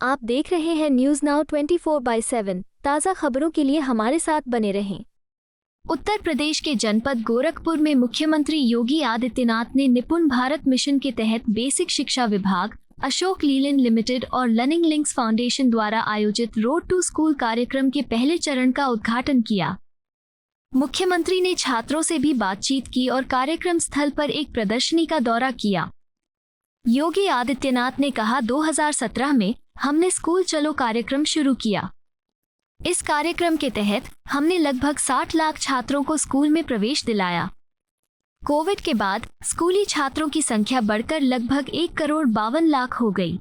आप देख रहे हैं न्यूज नाउ 24/7। ताज़ा खबरों के लिए हमारे साथ बने रहें। उत्तर प्रदेश के जनपद गोरखपुर में मुख्यमंत्री योगी आदित्यनाथ ने निपुण भारत मिशन के तहत बेसिक शिक्षा विभाग, अशोक लीलैंड लिमिटेड और लर्निंग लिंक्स फाउंडेशन द्वारा आयोजित रोड टू स्कूल कार्यक्रम के पहले चरण का उद्घाटन किया। मुख्यमंत्री ने छात्रों से भी बातचीत की और कार्यक्रम स्थल पर एक प्रदर्शनी का दौरा किया। योगी आदित्यनाथ ने कहा, 2017 में हमने स्कूल चलो कार्यक्रम शुरू किया। इस कार्यक्रम के तहत हमने लगभग 60 लाख छात्रों को स्कूल में प्रवेश दिलाया। कोविड के बाद स्कूली छात्रों की संख्या बढ़कर लगभग 1,52,00,000 हो गई।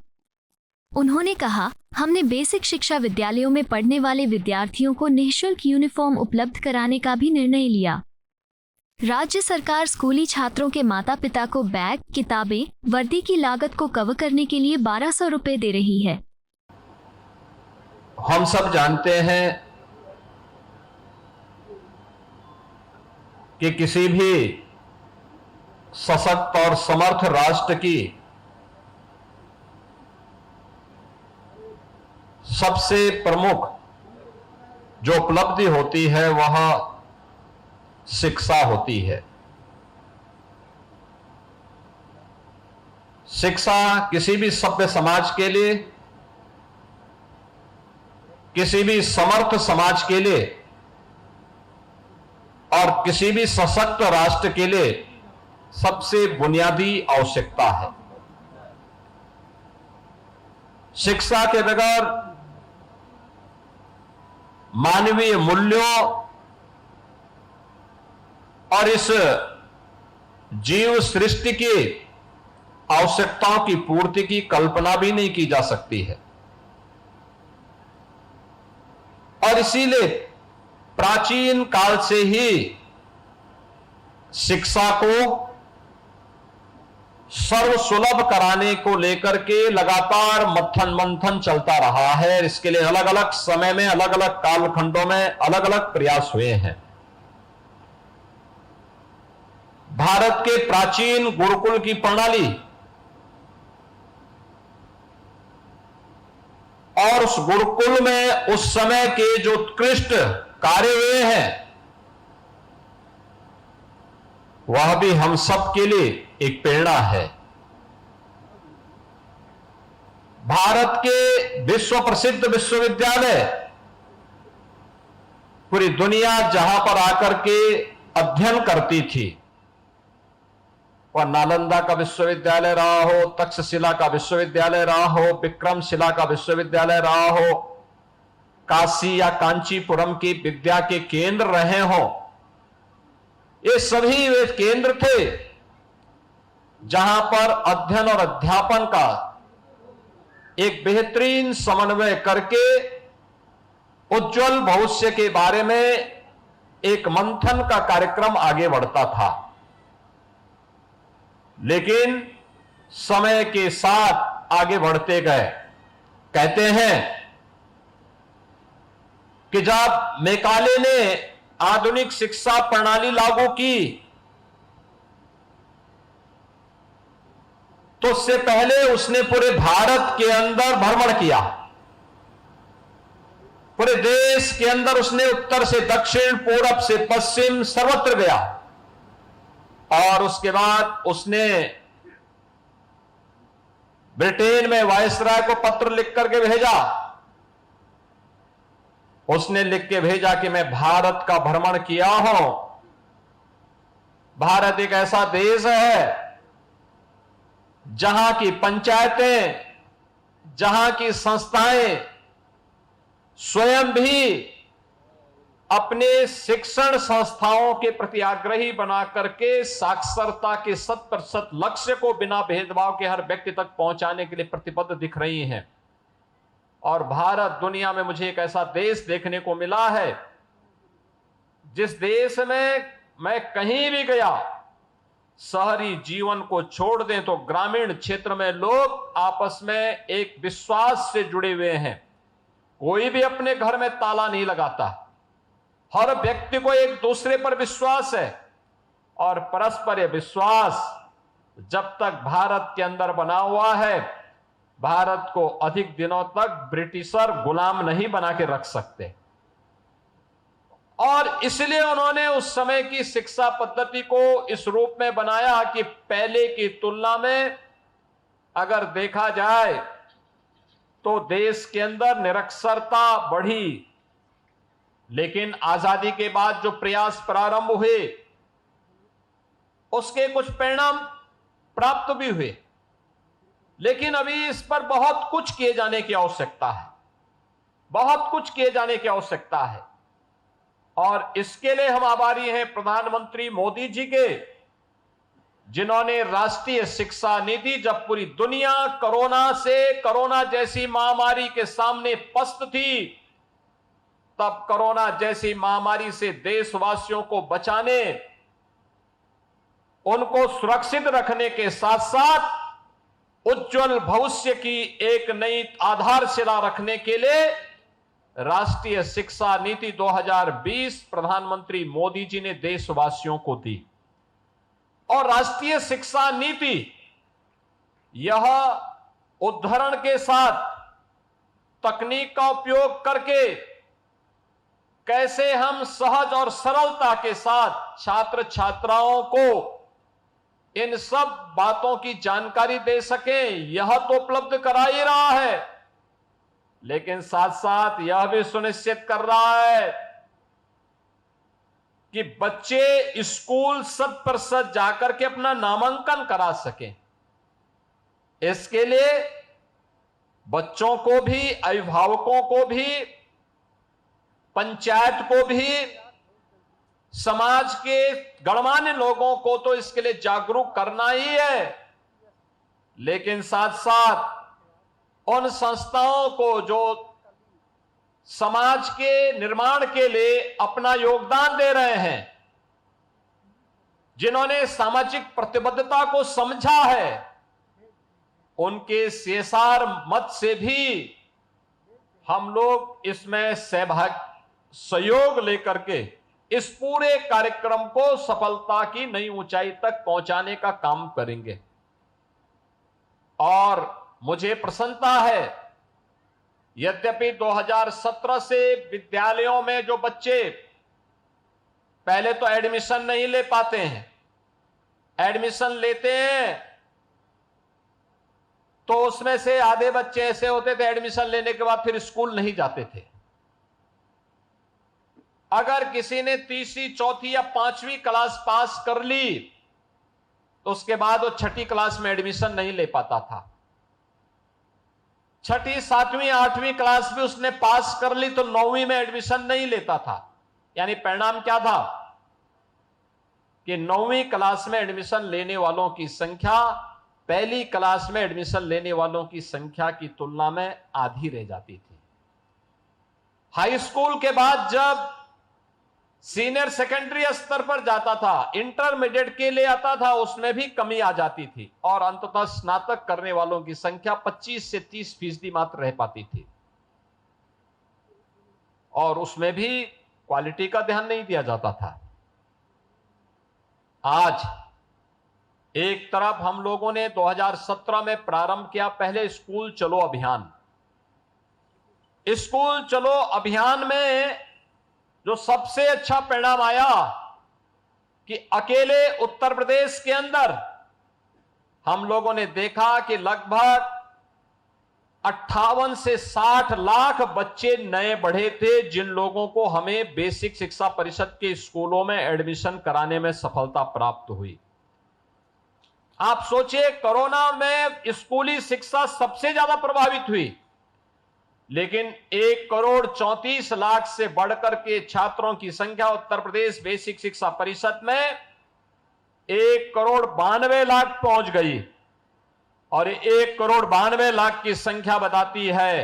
उन्होंने कहा, हमने बेसिक शिक्षा विद्यालयों में पढ़ने वाले विद्यार्थियों को निःशुल्क यूनिफॉर्म उपलब्ध कराने का भी निर्णय लिया। राज्य सरकार स्कूली छात्रों के माता पिता को बैग, किताबें, वर्दी की लागत को कवर करने के लिए 1200 रुपए दे रही है। हम सब जानते हैं कि किसी भी सशक्त और समर्थ राष्ट्र की सबसे प्रमुख जो उपलब्धि होती है वह शिक्षा होती है। शिक्षा किसी भी सभ्य समाज के लिए, किसी भी समर्थ समाज के लिए और किसी भी सशक्त राष्ट्र के लिए सबसे बुनियादी आवश्यकता है। शिक्षा के बगैर मानवीय मूल्यों और इस जीव सृष्टि की आवश्यकताओं की पूर्ति की कल्पना भी नहीं की जा सकती है। और इसीलिए प्राचीन काल से ही शिक्षा को सर्वसुलभ कराने को लेकर के लगातार मंथन चलता रहा है। इसके लिए अलग अलग समय में, अलग अलग कालखंडों में अलग अलग प्रयास हुए हैं। भारत के प्राचीन गुरुकुल की प्रणाली और उस गुरुकुल में उस समय के जो उत्कृष्ट कार्य हुए हैं वह भी हम सब के लिए एक प्रेरणा है। भारत के विश्व प्रसिद्ध विश्वविद्यालय पूरी दुनिया जहां पर आकर के अध्ययन करती थी, वह नालंदा का विश्वविद्यालय रहा हो, तक्षशिला का विश्वविद्यालय रहा हो, विक्रमशिला का विश्वविद्यालय रहा हो, काशी या कांचीपुरम की विद्या के केंद्र रहे हो, ये सभी वे केंद्र थे जहां पर अध्ययन और अध्यापन का एक बेहतरीन समन्वय करके उज्जवल भविष्य के बारे में एक मंथन का कार्यक्रम आगे बढ़ता था। लेकिन समय के साथ आगे बढ़ते गए। कहते हैं कि जब मैकाले ने आधुनिक शिक्षा प्रणाली लागू की तो उससे पहले उसने पूरे भारत के अंदर भ्रमण किया। पूरे देश के अंदर उसने उत्तर से दक्षिण, पूरब से पश्चिम सर्वत्र गया और उसके बाद उसने ब्रिटेन में वायसराय को पत्र लिख करके भेजा। उसने लिख के भेजा कि मैं भारत का भ्रमण किया हूं। भारत एक ऐसा देश है जहां की पंचायतें, जहां की संस्थाएं स्वयं भी अपने शिक्षण संस्थाओं के प्रति आग्रही बना करके साक्षरता के 100% लक्ष्य को बिना भेदभाव के हर व्यक्ति तक पहुंचाने के लिए प्रतिबद्ध दिख रही हैं। और भारत दुनिया में मुझे एक ऐसा देश देखने को मिला है जिस देश में मैं कहीं भी गया, शहरी जीवन को छोड़ दें तो ग्रामीण क्षेत्र में लोग आपस में एक विश्वास से जुड़े हुए हैं। कोई भी अपने घर में ताला नहीं लगाता, हर व्यक्ति को एक दूसरे पर विश्वास है। और परस्पर विश्वास जब तक भारत के अंदर बना हुआ है, भारत को अधिक दिनों तक ब्रिटिशर गुलाम नहीं बना के रख सकते। और इसलिए उन्होंने उस समय की शिक्षा पद्धति को इस रूप में बनाया कि पहले की तुलना में अगर देखा जाए तो देश के अंदर निरक्षरता बढ़ी, लेकिन आजादी के बाद जो प्रयास प्रारंभ हुए उसके कुछ परिणाम प्राप्त भी हुए, लेकिन अभी इस पर बहुत कुछ किए जाने की आवश्यकता है, बहुत कुछ किए जाने की आवश्यकता है। और इसके लिए हम आभारी हैं प्रधानमंत्री मोदी जी के, जिन्होंने राष्ट्रीय शिक्षा नीति, जब पूरी दुनिया कोरोना जैसी महामारी के सामने पस्त थी, तब कोरोना जैसी महामारी से देशवासियों को बचाने, उनको सुरक्षित रखने के साथ साथ उज्जवल भविष्य की एक नई आधारशिला रखने के लिए राष्ट्रीय शिक्षा नीति 2020 प्रधानमंत्री मोदी जी ने देशवासियों को दी। और राष्ट्रीय शिक्षा नीति यह उद्धरण के साथ तकनीक का उपयोग करके कैसे हम सहज और सरलता के साथ छात्र छात्राओं को इन सब बातों की जानकारी दे सकें, यह तो उपलब्ध करा ही रहा है, लेकिन साथ साथ यह भी सुनिश्चित कर रहा है कि बच्चे स्कूल 100% जाकर के अपना नामांकन करा सकें। इसके लिए बच्चों को भी, अभिभावकों को भी, पंचायत को भी, समाज के गणमान्य लोगों को तो इसके लिए जागरूक करना ही है, लेकिन साथ साथ उन संस्थाओं को जो समाज के निर्माण के लिए अपना योगदान दे रहे हैं, जिन्होंने सामाजिक प्रतिबद्धता को समझा है, उनके सीएसआर मत से भी हम लोग इसमें सहयोग लेकर के इस पूरे कार्यक्रम को सफलता की नई ऊंचाई तक पहुंचाने का काम करेंगे। और मुझे प्रसन्नता है, यद्यपि 2017 से विद्यालयों में जो बच्चे पहले तो एडमिशन नहीं ले पाते हैं, एडमिशन लेते हैं तो उसमें से आधे बच्चे ऐसे होते थे एडमिशन लेने के बाद फिर स्कूल नहीं जाते थे। अगर किसी ने तीसरी, चौथी या 5वीं क्लास पास कर ली तो उसके बाद वो 6ठी क्लास में एडमिशन नहीं ले पाता था। 6ठी, 7वीं, 8वीं क्लास भी उसने पास कर ली तो 9वीं में एडमिशन नहीं लेता था। यानी परिणाम क्या था कि 9वीं क्लास में एडमिशन लेने वालों की संख्या पहली क्लास में एडमिशन लेने वालों की संख्या की तुलना में आधी रह जाती थी। हाई स्कूल के बाद जब सीनियर सेकेंडरी स्तर पर जाता था, इंटरमीडिएट के लिए आता था, उसमें भी कमी आ जाती थी और अंततः स्नातक करने वालों की संख्या 25 से 30% मात्र रह पाती थी और उसमें भी क्वालिटी का ध्यान नहीं दिया जाता था। आज एक तरफ हम लोगों ने 2017 में प्रारंभ किया पहले स्कूल चलो अभियान। स्कूल चलो अभियान में जो सबसे अच्छा परिणाम आया कि अकेले उत्तर प्रदेश के अंदर हम लोगों ने देखा कि लगभग 58 से 60 लाख बच्चे नए बढ़े थे, जिन लोगों को हमें बेसिक शिक्षा परिषद के स्कूलों में एडमिशन कराने में सफलता प्राप्त हुई। आप सोचिए, कोरोना में स्कूली शिक्षा सबसे ज्यादा प्रभावित हुई, लेकिन 1,34,00,000 से बढ़कर के छात्रों की संख्या उत्तर प्रदेश बेसिक शिक्षा परिषद में 1,92,00,000 पहुंच गई और 1,92,00,000 की संख्या बताती है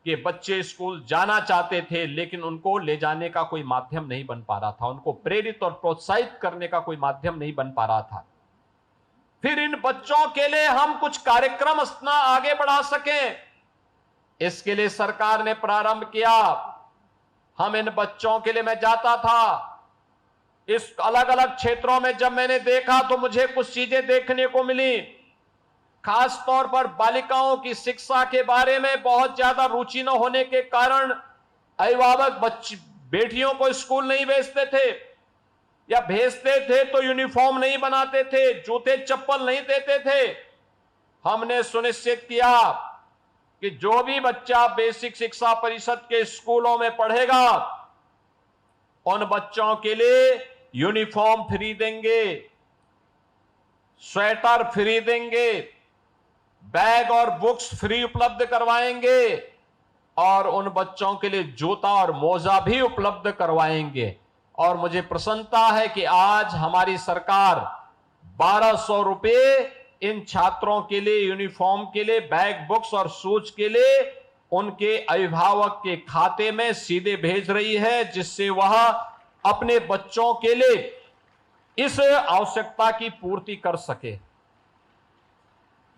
कि बच्चे स्कूल जाना चाहते थे, लेकिन उनको ले जाने का कोई माध्यम नहीं बन पा रहा था, उनको प्रेरित और प्रोत्साहित करने का कोई माध्यम नहीं बन पा रहा था। फिर इन बच्चों के लिए हम कुछ कार्यक्रम अपना आगे बढ़ा सकें, इसके लिए सरकार ने प्रारंभ किया। हम इन बच्चों के लिए, मैं जाता था इस अलग अलग क्षेत्रों में, जब मैंने देखा तो मुझे कुछ चीजें देखने को मिली। खास तौर पर बालिकाओं की शिक्षा के बारे में बहुत ज्यादा रुचि न होने के कारण अभिभावक बेटियों को स्कूल नहीं भेजते थे, या भेजते थे तो यूनिफॉर्म नहीं बनाते थे, जूते चप्पल नहीं देते थे। हमने सुनिश्चित किया कि जो भी बच्चा बेसिक शिक्षा परिषद के स्कूलों में पढ़ेगा उन बच्चों के लिए यूनिफॉर्म फ्री देंगे, स्वेटर फ्री देंगे, बैग और बुक्स फ्री उपलब्ध करवाएंगे और उन बच्चों के लिए जूता और मोजा भी उपलब्ध करवाएंगे। और मुझे प्रसन्नता है कि आज हमारी सरकार 1200 रुपए इन छात्रों के लिए, यूनिफॉर्म के लिए, बैग, बुक्स और शूज के लिए उनके अभिभावक के खाते में सीधे भेज रही है, जिससे वह अपने बच्चों के लिए इस आवश्यकता की पूर्ति कर सके।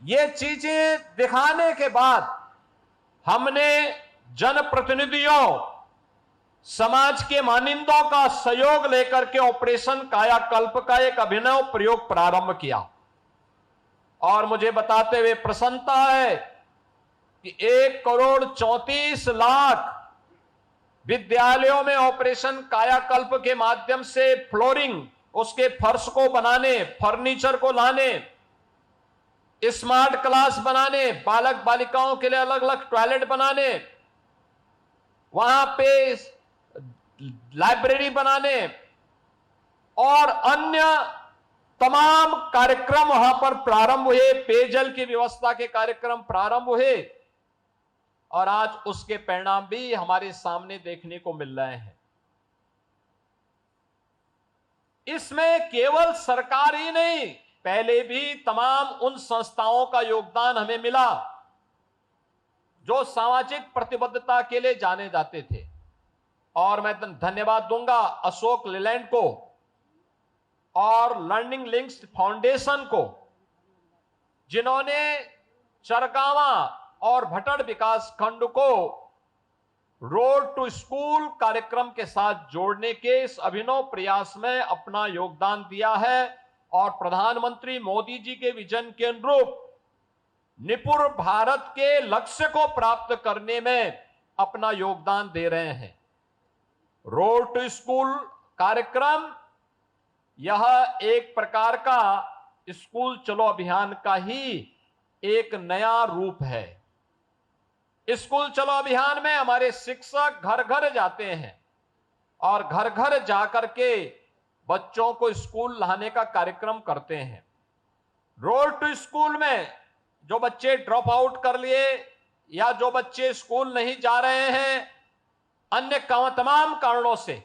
ये चीजें दिखाने के बाद हमने जनप्रतिनिधियों, समाज के मानिंदों का सहयोग लेकर के ऑपरेशन कायाकल्प का एक अभिनव प्रयोग प्रारंभ किया। और मुझे बताते हुए प्रसन्नता है कि 1,34,00,000 विद्यालयों में ऑपरेशन कायाकल्प के माध्यम से फ्लोरिंग, उसके फर्श को बनाने, फर्नीचर को लाने, स्मार्ट क्लास बनाने, बालक बालिकाओं के लिए अलग अलग टॉयलेट बनाने, वहां पे लाइब्रेरी बनाने और अन्य तमाम कार्यक्रम वहां पर प्रारंभ हुए। पेयजल की व्यवस्था के कार्यक्रम प्रारंभ हुए और आज उसके परिणाम भी हमारे सामने देखने को मिल रहे हैं। इसमें केवल सरकार ही नहीं, पहले भी तमाम उन संस्थाओं का योगदान हमें मिला जो सामाजिक प्रतिबद्धता के लिए जाने जाते थे। और मैं धन्यवाद दूंगा अशोक लीलैंड को और लर्निंग लिंक्स फाउंडेशन को, जिन्होंने चरगावा और भटड़ विकास खंड को रोड टू स्कूल कार्यक्रम के साथ जोड़ने के इस अभिनव प्रयास में अपना योगदान दिया है और प्रधानमंत्री मोदी जी के विजन के अनुरूप निपुण भारत के लक्ष्य को प्राप्त करने में अपना योगदान दे रहे हैं। रोड टू स्कूल कार्यक्रम यह एक प्रकार का स्कूल चलो अभियान का ही एक नया रूप है। स्कूल चलो अभियान में हमारे शिक्षक घर घर जाते हैं और घर घर जाकर के बच्चों को स्कूल लाने का कार्यक्रम करते हैं। रोड टू स्कूल में जो बच्चे ड्रॉप आउट कर लिए या जो बच्चे स्कूल नहीं जा रहे हैं अन्य तमाम कारणों से,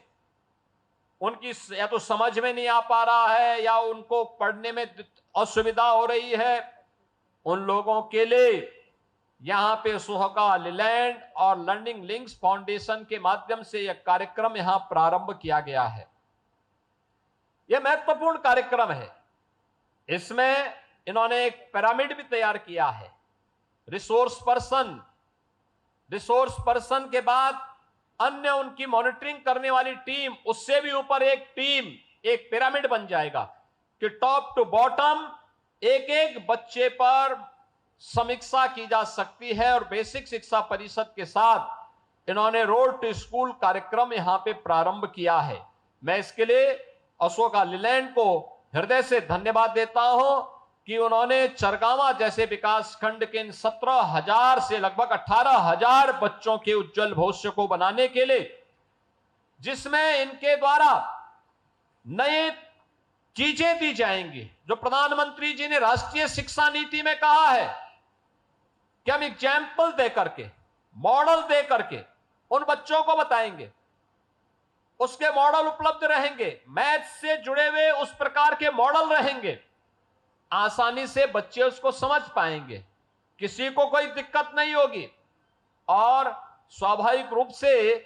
उनकी या तो समझ में नहीं आ पा रहा है या उनको पढ़ने में असुविधा हो रही है, उन लोगों के लिए यहां पे सुहका लीलैंड और लर्निंग लिंक्स फाउंडेशन के माध्यम से यह कार्यक्रम यहां प्रारंभ किया गया है। यह महत्वपूर्ण कार्यक्रम है। इसमें इन्होंने एक पिरामिड भी तैयार किया है। रिसोर्स पर्सन के बाद अन्य उनकी मॉनिटरिंग करने वाली टीम, उससे भी ऊपर एक टीम, एक पिरामिड बन जाएगा कि टॉप टू बॉटम एक एक बच्चे पर समीक्षा की जा सकती है। और बेसिक शिक्षा परिषद के साथ इन्होंने रोड टू स्कूल कार्यक्रम यहां पे प्रारंभ किया है। मैं इसके लिए अशोका लीलैंड को हृदय से धन्यवाद देता हूं कि उन्होंने चरगावा जैसे विकास खंड के इन 17,000 से लगभग 18,000 बच्चों के उज्जवल भविष्य को बनाने के लिए, जिसमें इनके द्वारा नए चीजें दी जाएंगी, जो प्रधानमंत्री जी ने राष्ट्रीय शिक्षा नीति में कहा है कि हम एग्जाम्पल दे करके, मॉडल दे करके उन बच्चों को बताएंगे। उसके मॉडल उपलब्ध रहेंगे, मैथ से जुड़े हुए उस प्रकार के मॉडल रहेंगे, आसानी से बच्चे उसको समझ पाएंगे, किसी को कोई दिक्कत नहीं होगी। और स्वाभाविक रूप से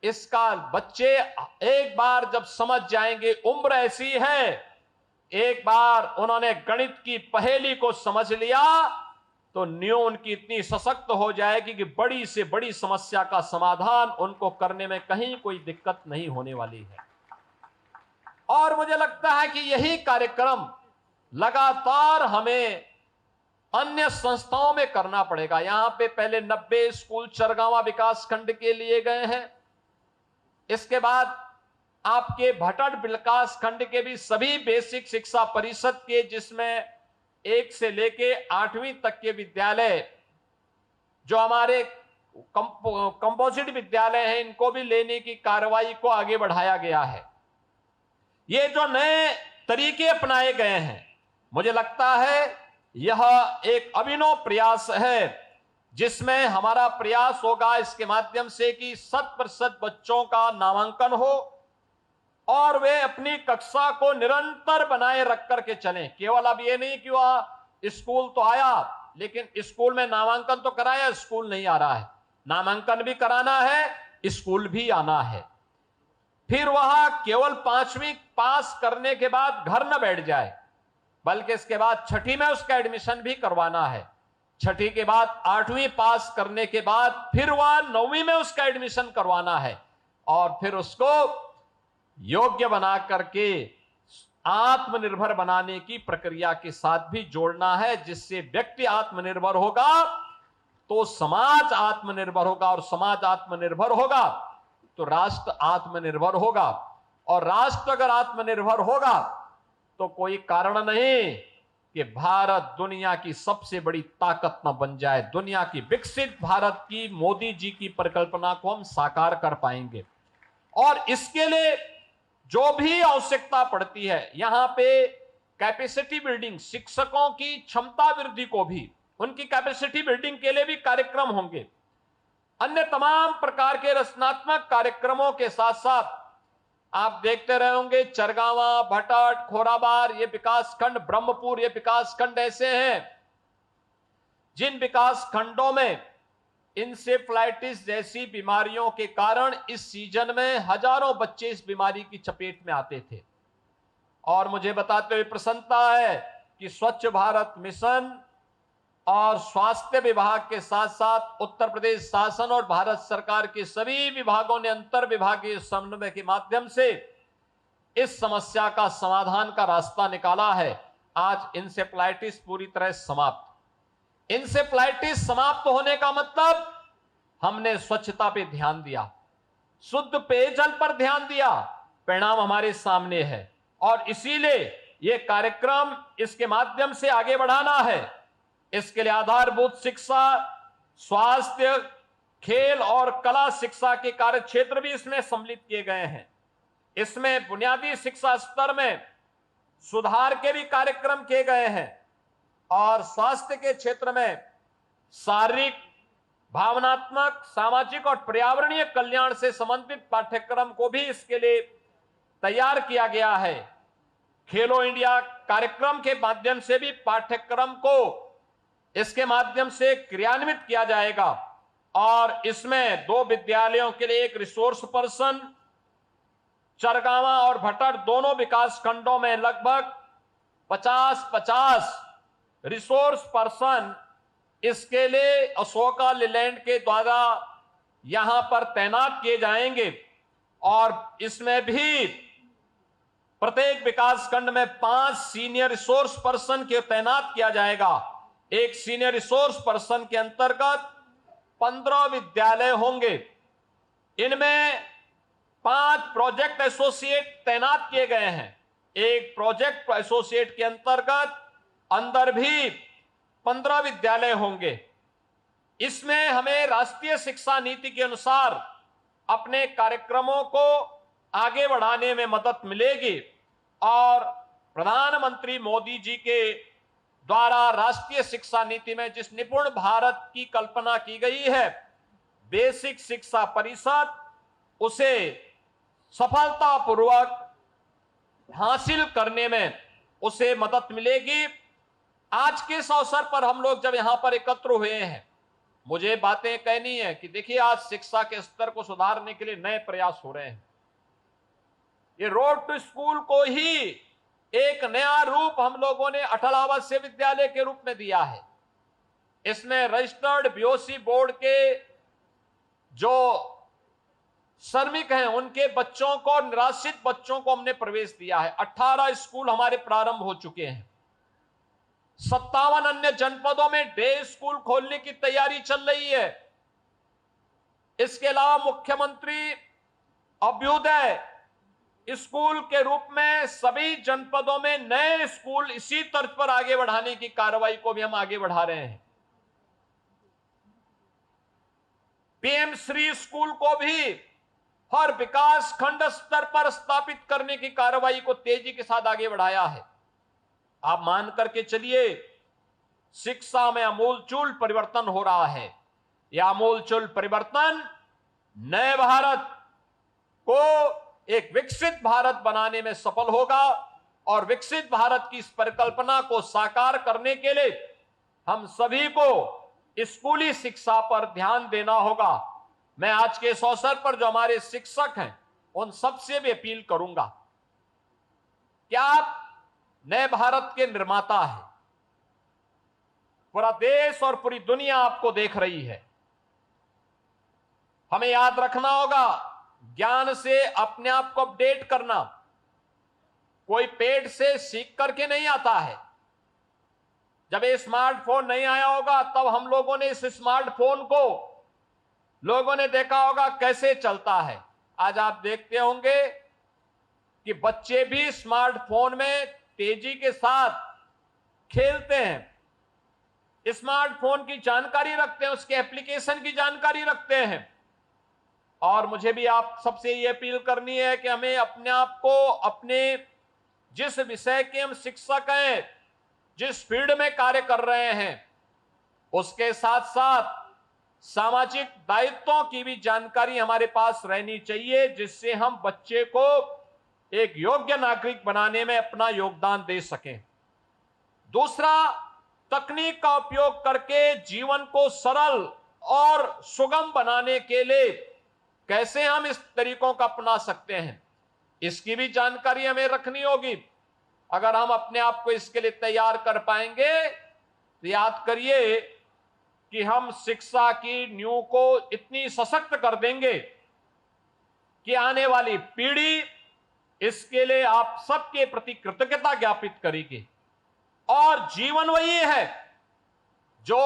इसका बच्चे एक बार जब समझ जाएंगे, उम्र ऐसी है, एक बार उन्होंने गणित की पहेली को समझ लिया तो न्यू उनकी इतनी सशक्त हो जाएगी कि बड़ी से बड़ी समस्या का समाधान उनको करने में कहीं कोई दिक्कत नहीं होने वाली है। और मुझे लगता है कि यही कार्यक्रम लगातार हमें अन्य संस्थाओं में करना पड़ेगा। यहां पे पहले 90 स्कूल चरगावा विकास खंड के लिए गए हैं। इसके बाद आपके भटट विकास खंड के भी सभी बेसिक शिक्षा परिषद के, जिसमें 1 से लेके 8वीं तक के विद्यालय जो हमारे कंपोजिट विद्यालय हैं, इनको भी लेने की कार्रवाई को आगे बढ़ाया गया है। ये जो नए तरीके अपनाए गए हैं, मुझे लगता है यह एक अभिनव प्रयास है, जिसमें हमारा प्रयास होगा इसके माध्यम से कि 100% बच्चों का नामांकन हो और वे अपनी कक्षा को निरंतर बनाए रख करके चलें। केवल अब ये नहीं कि वह स्कूल तो आया लेकिन स्कूल में नामांकन तो कराया, स्कूल नहीं आ रहा है। नामांकन भी कराना है, स्कूल भी आना है। फिर वह केवल 5वीं पास करने के बाद घर न बैठ जाए, बल्कि इसके बाद 6ठी में उसका एडमिशन भी करवाना है। 6ठी के बाद 8वीं पास करने के बाद फिर वह 9वीं में उसका एडमिशन करवाना है और फिर उसको योग्य बना करके आत्मनिर्भर बनाने की प्रक्रिया के साथ भी जोड़ना है, जिससे व्यक्ति आत्मनिर्भर होगा तो समाज आत्मनिर्भर होगा और समाज आत्मनिर्भर होगा तो राष्ट्र आत्मनिर्भर होगा और राष्ट्र अगर आत्मनिर्भर होगा तो कोई कारण नहीं कि भारत दुनिया की सबसे बड़ी ताकत न बन जाए। दुनिया की विकसित भारत की मोदी जी की परिकल्पना को हम साकार कर पाएंगे और इसके लिए जो भी आवश्यकता पड़ती है, यहां पे कैपेसिटी बिल्डिंग, शिक्षकों की क्षमता वृद्धि को भी, उनकी कैपेसिटी बिल्डिंग के लिए भी कार्यक्रम होंगे। अन्य तमाम प्रकार के रचनात्मक कार्यक्रमों के साथ साथ आप देखते रहे होंगे चरगावा, भटट, खोराबार ये विकास खंड, ब्रह्मपुर ये विकास खंड ऐसे हैं जिन विकास खंडों में इंसेफ्लाइटिस जैसी बीमारियों के कारण इस सीजन में हजारों बच्चे इस बीमारी की चपेट में आते थे। और मुझे बताते हुए प्रसन्नता है कि स्वच्छ भारत मिशन और स्वास्थ्य विभाग के साथ साथ उत्तर प्रदेश शासन और भारत सरकार के सभी विभागों ने अंतर विभागीय समन्वय के माध्यम से इस समस्या का समाधान का रास्ता निकाला है। आज इंसेफ्लाइटिस पूरी तरह समाप्त। इंसेफ्लाइटिस समाप्त होने का मतलब हमने स्वच्छता पे ध्यान दिया, शुद्ध पेयजल पर ध्यान दिया, परिणाम हमारे सामने है और इसीलिए यह कार्यक्रम इसके माध्यम से आगे बढ़ाना है। इसके लिए आधारभूत शिक्षा, स्वास्थ्य, खेल और कला शिक्षा के कार्य क्षेत्र भी इसमें सम्मिलित किए गए हैं। इसमें बुनियादी शिक्षा स्तर में सुधार के भी कार्यक्रम किए गए हैं और स्वास्थ्य के क्षेत्र में शारीरिक, भावनात्मक, सामाजिक और पर्यावरणीय कल्याण से संबंधित पाठ्यक्रम को भी इसके लिए तैयार किया गया है। खेलो इंडिया कार्यक्रम के माध्यम से भी पाठ्यक्रम को इसके माध्यम से क्रियान्वित किया जाएगा और इसमें 2 विद्यालयों के लिए एक रिसोर्स पर्सन, चरगावा और भटट दोनों विकास खंडों में लगभग 50-50 रिसोर्स पर्सन इसके लिए अशोका लीलैंड के द्वारा यहां पर तैनात किए जाएंगे और इसमें भी प्रत्येक विकास खंड में 5 सीनियर रिसोर्स पर्सन के तैनात किया जाएगा। एक सीनियर रिसोर्स पर्सन के अंतर्गत 15 विद्यालय होंगे। इनमें 5 प्रोजेक्ट एसोसिएट तैनात किए गए हैं। एक प्रोजेक्ट एसोसिएट के अंतर्गत अंदर भी 15 विद्यालय होंगे। इसमें हमें राष्ट्रीय शिक्षा नीति के अनुसार अपने कार्यक्रमों को आगे बढ़ाने में मदद मिलेगी और प्रधानमंत्री मोदी जी के द्वारा राष्ट्रीय शिक्षा नीति में जिस निपुण भारत की कल्पना की गई है, बेसिक शिक्षा परिषद, उसे सफलतापूर्वक हासिल करने में उसे मदद मिलेगी। आज के इस अवसर पर हम लोग जब यहां पर एकत्र हुए हैं, मुझे बातें कहनी है कि देखिए आज शिक्षा के स्तर को सुधारने के लिए नए प्रयास हो रहे हैं। ये रोड टू स्कूल को ही एक नया रूप हम लोगों ने अटल आवासीय विद्यालय के रूप में दिया है। इसमें रजिस्टर्ड बीओसी बोर्ड के जो श्रमिक हैं उनके बच्चों को, निराश्रित बच्चों को हमने प्रवेश दिया है। 18 स्कूल हमारे प्रारंभ हो चुके हैं। 57 अन्य जनपदों में डे स्कूल खोलने की तैयारी चल रही है। इसके अलावा मुख्यमंत्री अभ्युदय स्कूल के रूप में सभी जनपदों में नए स्कूल इसी तर्ज पर आगे बढ़ाने की कार्रवाई को भी हम आगे बढ़ा रहे हैं। पीएम श्री स्कूल को भी हर विकास खंड स्तर पर स्थापित करने की कार्रवाई को तेजी के साथ आगे बढ़ाया है। आप मान करके चलिए, शिक्षा में आमूलचूल परिवर्तन हो रहा है। यह आमूलचूल परिवर्तन नए भारत को एक विकसित भारत बनाने में सफल होगा और विकसित भारत की इस परिकल्पना को साकार करने के लिए हम सभी को स्कूली शिक्षा पर ध्यान देना होगा। मैं आज के इस अवसर पर जो हमारे शिक्षक हैं उन सबसे भी अपील करूंगा कि आप नए भारत के निर्माता हैं। पूरा देश और पूरी दुनिया आपको देख रही है। हमें याद रखना होगा, ज्ञान से अपने आप को अपडेट करना कोई पेट से सीख करके नहीं आता है। जब ये स्मार्टफोन नहीं आया होगा तब हम लोगों ने इस स्मार्टफोन को लोगों ने देखा होगा कैसे चलता है। आज आप देखते होंगे कि बच्चे भी स्मार्टफोन में तेजी के साथ खेलते हैं, स्मार्टफोन की जानकारी रखते हैं, उसके एप्लीकेशन की जानकारी रखते हैं। और मुझे भी आप सबसे ये अपील करनी है कि हमें अपने आप को अपने जिस विषय के हम शिक्षक हैं, जिस फील्ड में कार्य कर रहे हैं, उसके साथ साथ सामाजिक दायित्वों की भी जानकारी हमारे पास रहनी चाहिए, जिससे हम बच्चे को एक योग्य नागरिक बनाने में अपना योगदान दे सकें। दूसरा, तकनीक का उपयोग करके जीवन को सरल और सुगम बनाने के लिए कैसे हम इस तरीकों का अपना सकते हैं, इसकी भी जानकारी हमें रखनी होगी। अगर हम अपने आप को इसके लिए तैयार कर पाएंगे तो याद करिए कि हम शिक्षा की नींव को इतनी सशक्त कर देंगे कि आने वाली पीढ़ी इसके लिए आप सबके प्रति कृतज्ञता ज्ञापित करेगी। और जीवन वही है जो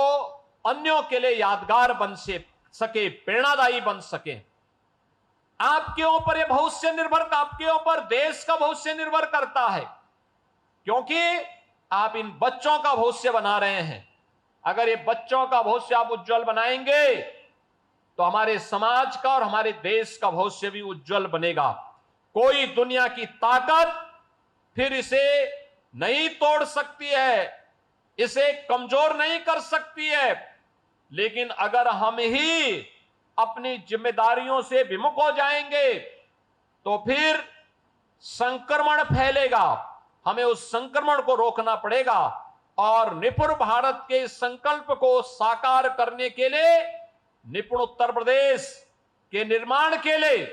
अन्यों के लिए यादगार बन सके, प्रेरणादायी बन सके। आपके ऊपर यह भविष्य निर्भर, आपके ऊपर देश का भविष्य निर्भर करता है, क्योंकि आप इन बच्चों का भविष्य बना रहे हैं। अगर ये बच्चों का भविष्य आप उज्जवल बनाएंगे तो हमारे समाज का और हमारे देश का भविष्य भी उज्जवल बनेगा। कोई दुनिया की ताकत फिर इसे नहीं तोड़ सकती है, इसे कमजोर नहीं कर सकती है। लेकिन अगर हम ही अपनी जिम्मेदारियों से विमुख हो जाएंगे तो फिर संक्रमण फैलेगा। हमें उस संक्रमण को रोकना पड़ेगा और निपुण भारत के संकल्प को साकार करने के लिए, निपुण उत्तर प्रदेश के निर्माण के लिए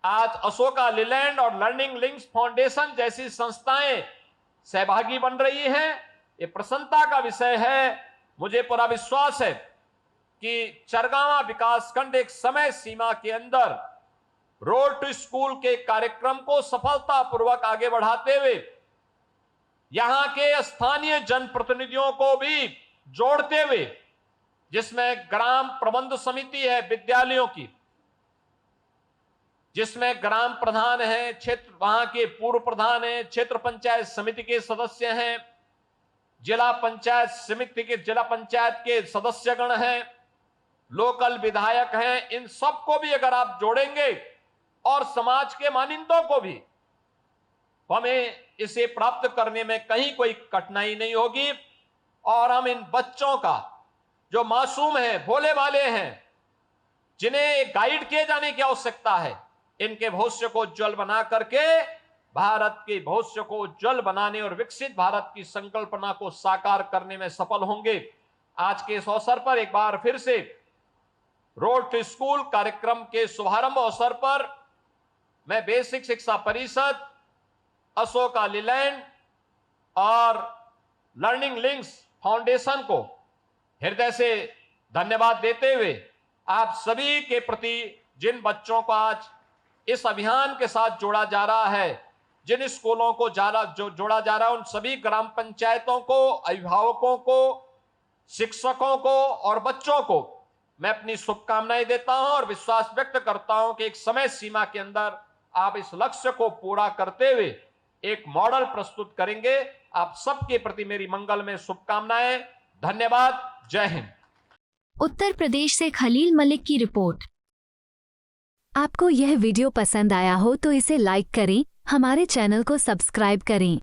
आज अशोका लीलैंड और लर्निंग लिंक्स फाउंडेशन जैसी संस्थाएं सहभागी बन रही हैं। ये प्रसन्नता का विषय है। मुझे पूरा विश्वास है कि चरगावा विकासखंड एक समय सीमा के अंदर रोड टू स्कूल के कार्यक्रम को सफलतापूर्वक आगे बढ़ाते हुए यहां के स्थानीय जनप्रतिनिधियों को भी जोड़ते हुए, जिसमें ग्राम प्रबंध समिति है विद्यालयों की, जिसमें ग्राम प्रधान हैं, क्षेत्र वहां के पूर्व प्रधान हैं, क्षेत्र पंचायत समिति के सदस्य हैं, जिला पंचायत समिति के जिला पंचायत के सदस्यगण हैं, लोकल विधायक हैं। इन सबको भी अगर आप जोड़ेंगे और समाज के मानिंदों को भी, हमें इसे प्राप्त करने में कहीं कोई कठिनाई नहीं होगी। और हम इन बच्चों का जो मासूम हैं, भोले भाले हैं, जिन्हें गाइड किए जाने की आवश्यकता है, इनके भविष्य को उज्जवल बना करके भारत के भविष्य को उज्जवल बनाने और विकसित भारत की संकल्पना को साकार करने में सफल होंगे। आज के इस अवसर पर एक बार फिर से रोड टू स्कूल कार्यक्रम के शुभारंभ अवसर पर मैं बेसिक शिक्षा परिषद, अशोका लीलैंड और लर्निंग लिंक्स फाउंडेशन को हृदय से धन्यवाद देते हुए आप सभी के प्रति, जिन बच्चों को आज इस अभियान के साथ जोड़ा जा रहा है, जिन स्कूलों को जोड़ा जा रहा है, उन सभी ग्राम पंचायतों को, अभिभावकों को, शिक्षकों को और बच्चों को मैं अपनी शुभकामनाएं देता हूं और विश्वास व्यक्त करता हूं कि एक समय सीमा के अंदर आप इस लक्ष्य को पूरा करते हुए एक मॉडल प्रस्तुत करेंगे। आप सबके प्रति मेरी मंगलमय शुभकामनाएं। धन्यवाद। जय हिंद। उत्तर प्रदेश से खलील मलिक की रिपोर्ट। आपको यह वीडियो पसंद आया हो तो इसे लाइक करें, हमारे चैनल को सब्सक्राइब करें।